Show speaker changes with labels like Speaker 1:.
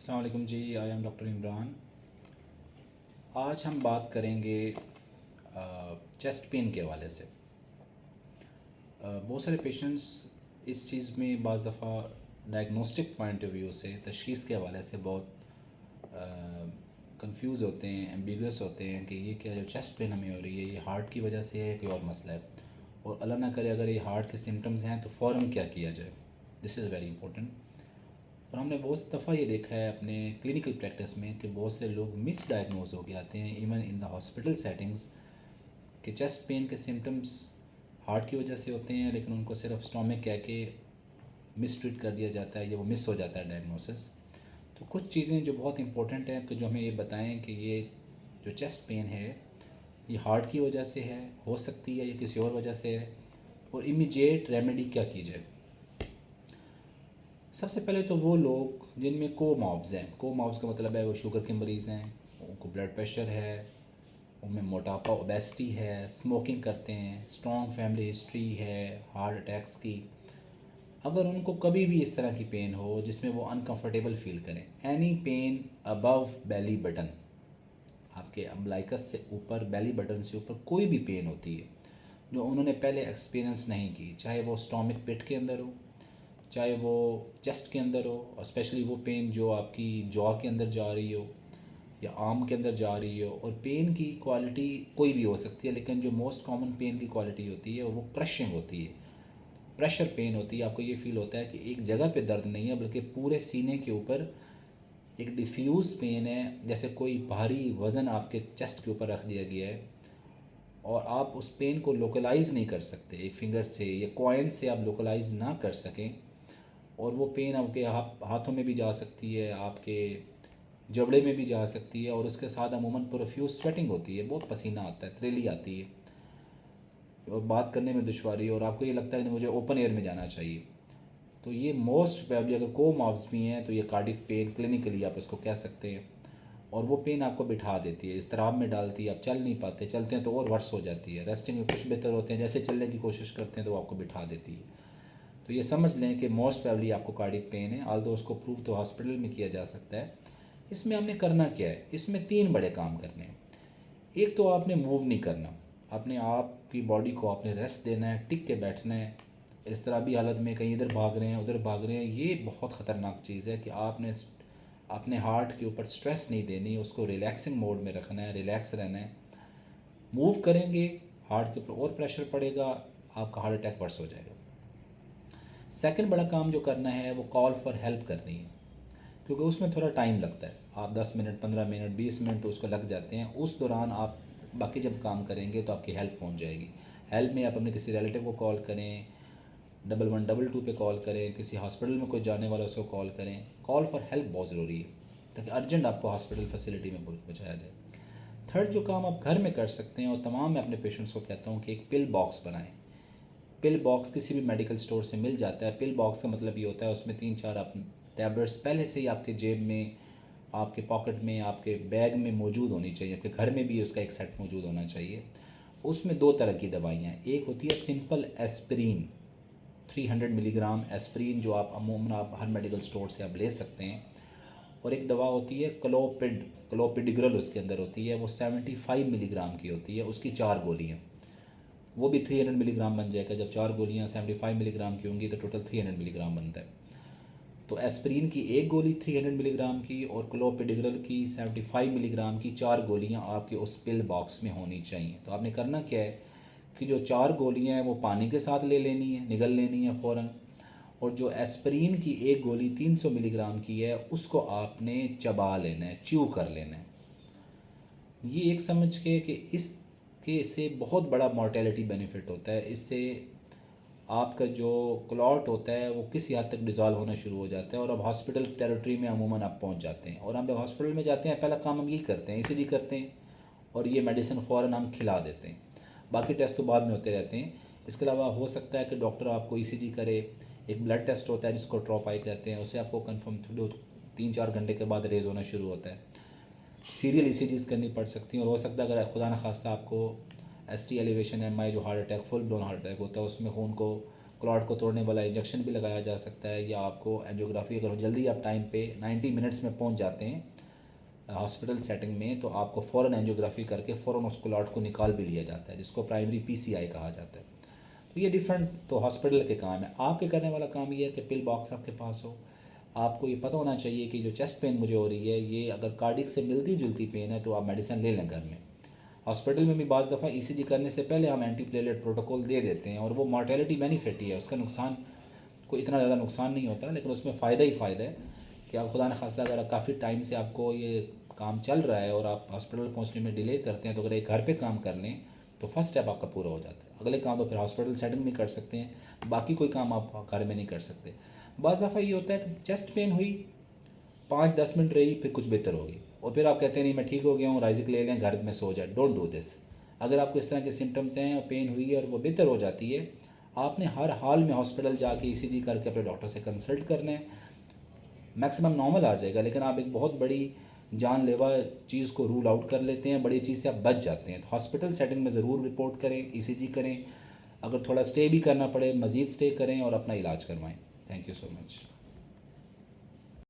Speaker 1: अस्सलाम वालेकुम जी, I am doctor Imran. आज हम बात करेंगे चेस्ट पेन के हवाले से। बहुत सारे पेशेंट्स इस चीज़ में बाज़ दफ़ा डायग्नोस्टिक पॉइंट ऑफ व्यू से तशख़ीस के हवाले से बहुत कंफ्यूज होते हैं, एम्बिगुअस होते हैं कि ये क्या जो चेस्ट पेन हमें हो रही है ये हार्ट की वजह से है, कोई और मसला है। और अल्लाह ना करे अगर ये हार्ट के सिम्टम्स हैं तो फ़ौरन क्या किया जाए। This is very important. और हमने बहुत दफ़ा ये देखा है अपने क्लिनिकल प्रैक्टिस में कि बहुत से लोग मिस डायग्नोज हो के आते हैं even in the hospital settings कि चेस्ट पेन के सिम्टम्स हार्ट की वजह से होते हैं, लेकिन उनको सिर्फ स्टोमिक कह के मिस ट्रीट कर दिया जाता है या वो मिस हो जाता है डायग्नोसिस। तो कुछ चीज़ें जो बहुत इंपॉर्टेंट हैं कि जो हमें ये बताएं कि ये जो चेस्ट पेन है ये हार्ट की वजह से है, हो सकती है, या किसी और वजह से है, और इमीडिएट रेमेडी क्या की जाए। सबसे पहले तो वो लोग जिनमें कोमॉर्ब्स हैं, कोमॉर्ब्स का मतलब है वो शुगर के मरीज़ हैं, उनको ब्लड प्रेशर है, उनमें मोटापा ओबेसिटी है, स्मोकिंग करते हैं, स्ट्रॉन्ग फैमिली हिस्ट्री है हार्ट अटैक्स की। अगर उनको कभी भी इस तरह की पेन हो जिसमें वो अनकंफर्टेबल फील करें, any pain above belly button, आपके अम्बलाइकस से ऊपर, बेली बटन से ऊपर कोई भी पेन होती है जो उन्होंने पहले एक्सपीरियंस नहीं की, चाहे वो स्टोमिक पिट के अंदर हो, चाहे वो चेस्ट के अंदर हो, और स्पेशली वो पेन जो आपकी जॉ के अंदर जा रही हो या आर्म के अंदर जा रही हो। और पेन की क्वालिटी कोई भी हो सकती है, लेकिन जो मोस्ट कॉमन पेन की क्वालिटी होती है वो क्रशिंग होती है, प्रेशर पेन होती है। आपको ये फील होता है कि एक जगह पे दर्द नहीं है बल्कि पूरे सीने के ऊपर एक डिफ्यूज़ पेन है, जैसे कोई भारी वज़न आपके चेस्ट के ऊपर रख दिया गया है और आप उस पेन को लोकलाइज़ नहीं कर सकते, एक फिंगर से या कॉइन से आप लोकलाइज़ ना कर सकें। और वो पेन आपके हाथों में भी जा सकती है, आपके जबड़े में भी जा सकती है, और उसके साथ अमूमन प्रोफ्यूज स्वेटिंग होती है, बहुत पसीना आता है, त्रेली आती है और बात करने में दुश्वारी, और आपको ये लगता है कि मुझे ओपन एयर में जाना चाहिए। तो ये मोस्ट प्रोबेबली अगर कोमॉर्ब्स भी हैं तो ये कार्डिक पेन क्लिनिकली आप इसको कह सकते हैं। और वो पेन आपको बिठा देती है, इज़्तिराब में डालती है, आप चल नहीं पाते, चलते हैं तो और वर्स हो जाती है, रेस्टिंग में कुछ बेहतर होते हैं, जैसे चलने की कोशिश करते हैं तो वो आपको बिठा देती है। तो ये समझ लें कि मोस्ट प्रोबेबली आपको कार्डिक पेन है, आल्दो उसको प्रूव तो हॉस्पिटल में किया जा सकता है। इसमें हमने करना क्या है, इसमें 3 बड़े काम करने हैं। एक तो आपने मूव नहीं करना, अपने आप की बॉडी को आपने रेस्ट देना है, टिक के बैठना है। इस तरह भी हालत में कहीं इधर भाग रहे हैं उधर भाग रहे हैं, ये बहुत ख़तरनाक चीज़ है कि आपने अपने हार्ट के ऊपर स्ट्रेस नहीं देनी, उसको रिलैक्सिंग मोड में रखना है, रिलैक्स रहना है। मूव करेंगे हार्ट के ऊपर और प्रेशर पड़ेगा, आपका हार्ट अटैक वर्स हो जाएगा। सेकंड बड़ा काम जो करना है वो कॉल फॉर हेल्प करनी है, क्योंकि उसमें थोड़ा टाइम लगता है। आप 10 मिनट, 15 मिनट, 20 मिनट तो उसको लग जाते हैं। उस दौरान आप बाकी जब काम करेंगे तो आपकी हेल्प पहुंच जाएगी। हेल्प में आप अपने किसी रिलेटिव को कॉल करें, 1122 पे कॉल करें, किसी हॉस्पिटल में कोई जाने वाला उसको कॉल करें। कॉल फॉर हेल्प बहुत ज़रूरी है ताकि अर्जेंट आपको हॉस्पिटल फैसिलिटी में पहुँचाया जाए। थर्ड जो काम आप घर में कर सकते हैं, और तमाम मैं अपने पेशेंट्स को कहता हूँ कि एक पिल बॉक्स बनाएं। पिल बॉक्स किसी भी मेडिकल स्टोर से मिल जाता है। पिल बॉक्स का मतलब ये होता है उसमें 3-4 आप टैबलेट्स पहले से ही आपके जेब में, आपके पॉकेट में, आपके बैग में मौजूद होनी चाहिए, आपके घर में भी उसका एक सेट मौजूद होना चाहिए। उसमें 2 तरह की दवाइयाँ हैं। एक होती है सिंपल एस्पिरिन, 300 मिलीग्राम एस्पिरिन, जो आप अमूमन आप हर मेडिकल स्टोर से आप ले सकते हैं। और एक दवा होती है क्लोपिडिग्रल, उसके अंदर होती है, वो 75 मिलीग्राम की होती है, उसकी 4 गोलियाँ, वो भी 300 मिलीग्राम बन जाएगा। जब 4 गोलियाँ 75 मिलीग्राम की होंगी तो टोटल 300 मिलीग्राम बनता है। तो एस्पिरिन की एक गोली 300 मिलीग्राम की और क्लोपिडिग्रल की 75 मिलीग्राम की 4 गोलियाँ आपके उस पिल बॉक्स में होनी चाहिए। तो आपने करना क्या है कि जो 4 गोलियाँ हैं वो पानी के साथ ले लेनी है, निगल लेनी है फ़ौरन। और जो एस्पिरिन की एक गोली 300 मिलीग्राम की है उसको आपने चबा लेना है, च्यू कर लेना है। ये एक समझ के कि इसके से बहुत बड़ा मॉर्टेलिटी बेनिफिट होता है। इससे आपका जो क्लॉट होता है वो किसी हद तक डिज़ॉल्व होना शुरू हो जाता है, और अब हॉस्पिटल टेरिटरी में अमूमन आप पहुंच जाते हैं। और हम जब हॉस्पिटल में जाते हैं पहला काम हम यही करते हैं, ईसीजी करते हैं और ये मेडिसिन फ़ौरन हम खिला देते हैं। बाकी टेस्ट तो बाद में होते रहते हैं। इसके अलावा हो सकता है कि डॉक्टर आपको ईसीजी करे, एक ब्लड टेस्ट होता है जिसको ट्रोपाई कहते हैं, उसे आपको कन्फर्म 3-4 घंटे के बाद रेज़ होना शुरू होता है। सीरियल ईसीजीज़ करनी पड़ सकती हैं, और हो सकता है अगर खुदा न खास्ता आपको एसटी एलिवेशन एमआई जो heart attack, full blown heart attack होता है, उसमें खून को क्लॉट को तोड़ने वाला इंजेक्शन भी लगाया जा सकता है, या आपको एंजियोग्राफी अगर जल्दी आप टाइम पे 90 मिनट्स में पहुंच जाते हैं हॉस्पिटल सेटिंग में, तो आपको फ़ौरन एंजियोग्राफी करके फ़ौरन उस क्लॉट को निकाल भी लिया जाता है, जिसको प्राइमरी पीसीआई कहा जाता है। तो ये डिफरेंट तो हॉस्पिटल के काम है। आपके करने वाला काम ये है कि पिल बॉक्स आपके पास हो। आपको ये पता होना चाहिए कि जो चेस्ट पेन मुझे हो रही है, ये अगर कार्डिक से मिलती जुलती पेन है तो आप मेडिसिन ले लें घर में। हॉस्पिटल में भी बाज़ दफ़ा ईसीजी करने से पहले हम एंटीप्लेटलेट प्रोटोकॉल दे देते हैं, और वो मॉर्टेलिटी बेनिफिट ही है, उसका नुकसान कोई इतना ज़्यादा नुकसान नहीं होता, लेकिन उसमें फ़ायदा ही फ़ायदा है कि आप खुदा न खास्ता अगर काफ़ी टाइम से आपको ये काम चल रहा है और आप हॉस्पिटल पहुंचने में डिले करते हैं, तो अगर एक घर पे काम कर लें तो फर्स्ट स्टेप आपका पूरा हो जाता है। अगले काम तो फिर हॉस्पिटल सेटिंग में कर सकते हैं, बाकी कोई काम आप घर में नहीं कर सकते। बाज़ दफ़ा ये होता है कि चेस्ट पेन हुई, 5-10 मिनट रही, फिर कुछ बेहतर होगी, और फिर आप कहते हैं नहीं मैं ठीक हो गया हूँ, राइजिक ले लें, घर में सो जाए। Don't do this. अगर आपको इस तरह के सिम्टम्स हैं और पेन हुई है और वो बेहतर हो जाती है, आपने हर हाल में हॉस्पिटल जाके ईसीजी करके अपने डॉक्टर से कंसल्ट करना है। मैक्सिमम नॉर्मल आ जाएगा, लेकिन आप एक बहुत बड़ी जानलेवा चीज़ को रूल आउट कर लेते हैं, बड़ी चीज़ से आप बच जाते हैं। तो हॉस्पिटल सेटिंग में ज़रूर रिपोर्ट करें, ईसीजी करें, अगर थोड़ा स्टे भी करना पड़े मज़ीद स्टे करें और अपना इलाज करवाएं। Thank you so much.